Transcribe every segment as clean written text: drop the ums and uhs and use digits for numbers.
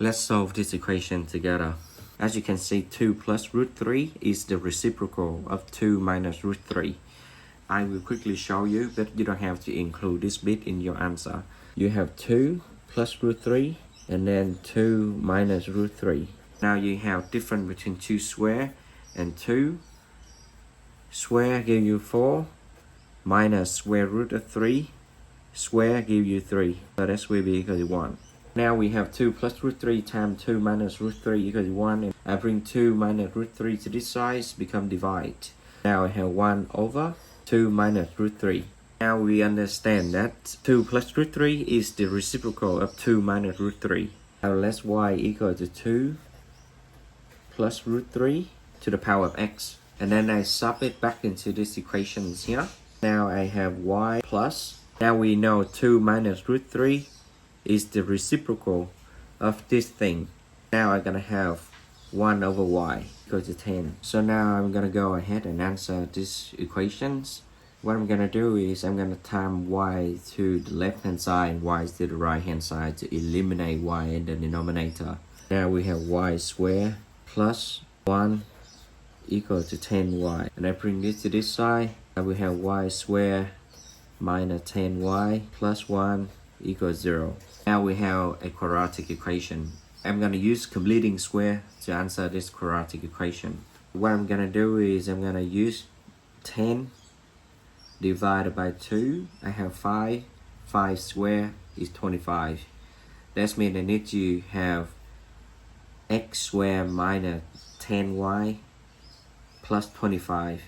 Let's solve this equation together. As you can see, 2 plus root 3 is the reciprocal of 2 minus root 3. I will quickly show you, but you don't have to include this bit in your answer. You have 2 plus root 3 and then 2 minus root 3. Now you have difference between 2 square and 2. Square give you 4 minus square root of 3. Square give you 3. So that will be equal to 1. Now we have 2 plus root 3 times 2 minus root 3 equal to 1. And I bring 2 minus root 3 to this side, become divide. Now I have 1 over 2 minus root 3. Now we understand that 2 plus root 3 is the reciprocal of 2 minus root 3. Now let y equal to 2 plus root 3 to the power of x. And then I sub it back into this equation here. Now I have y plus. Now we know 2 minus root 3 is the reciprocal of this thing. Now I'm gonna have 1 over y equal to 10. So now I'm gonna go ahead and answer these equations. What I'm gonna do is I'm gonna time y to the left hand side and y to the right hand side to eliminate y in the denominator. Now we have y squared plus 1 equal to 10y. And I bring this to this side. And we have y squared minus 10y plus 1 equals 0. Now we have a quadratic equation. I'm going to use completing square to answer this quadratic equation. What I'm going to do is I'm going to use 10 divided by 2. I have 5. 5 squared is 25. That means I need to have x squared minus 10y plus 25.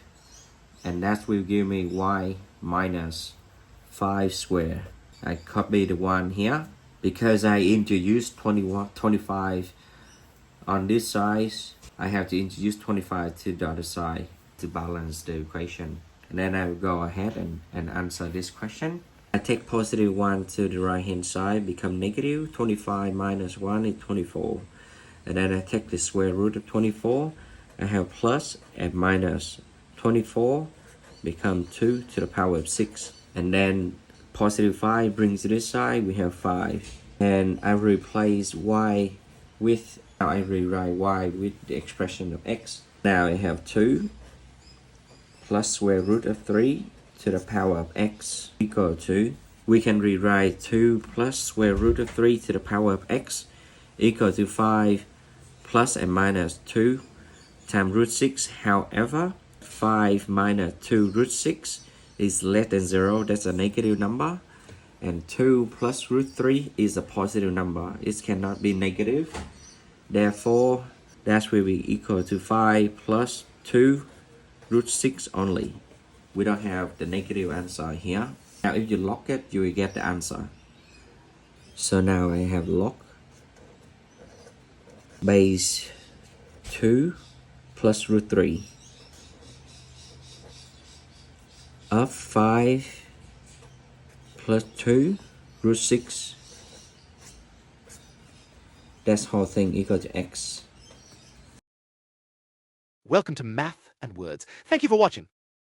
And that will give me y minus 5 squared. I copy the 1 here. Because I introduced 25 on this side, I have to introduce 25 to the other side to balance the equation. And then I will go ahead and answer this question. I take positive 1 to the right hand side, become negative. 25 minus 1 is 24. And then I take the square root of 24. I have plus and minus 24 become 2 to the power of 6. And then positive 5 brings to this side, we have 5. And I replace y with, now I rewrite y with the expression of x. Now I have 2 plus square root of 3 to the power of x equal to, we can rewrite 2 plus square root of 3 to the power of x equal to 5 plus and minus 2 times root 6. However, 5 minus 2 root 6 is less than 0, that's a negative number. And 2 plus root 3 is a positive number. It cannot be negative. Therefore, that will be equal to 5 plus 2 root 6 only. We don't have the negative answer here. Now if you log it, you will get the answer. So now I have log base 2 plus root 3 of 5 plus 2 root 6. That's whole thing equal to x. Welcome to Math and Words. Thank you for watching.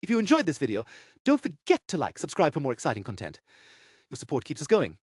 If you enjoyed this video, don't forget to like, subscribe for more exciting content. Your support keeps us going.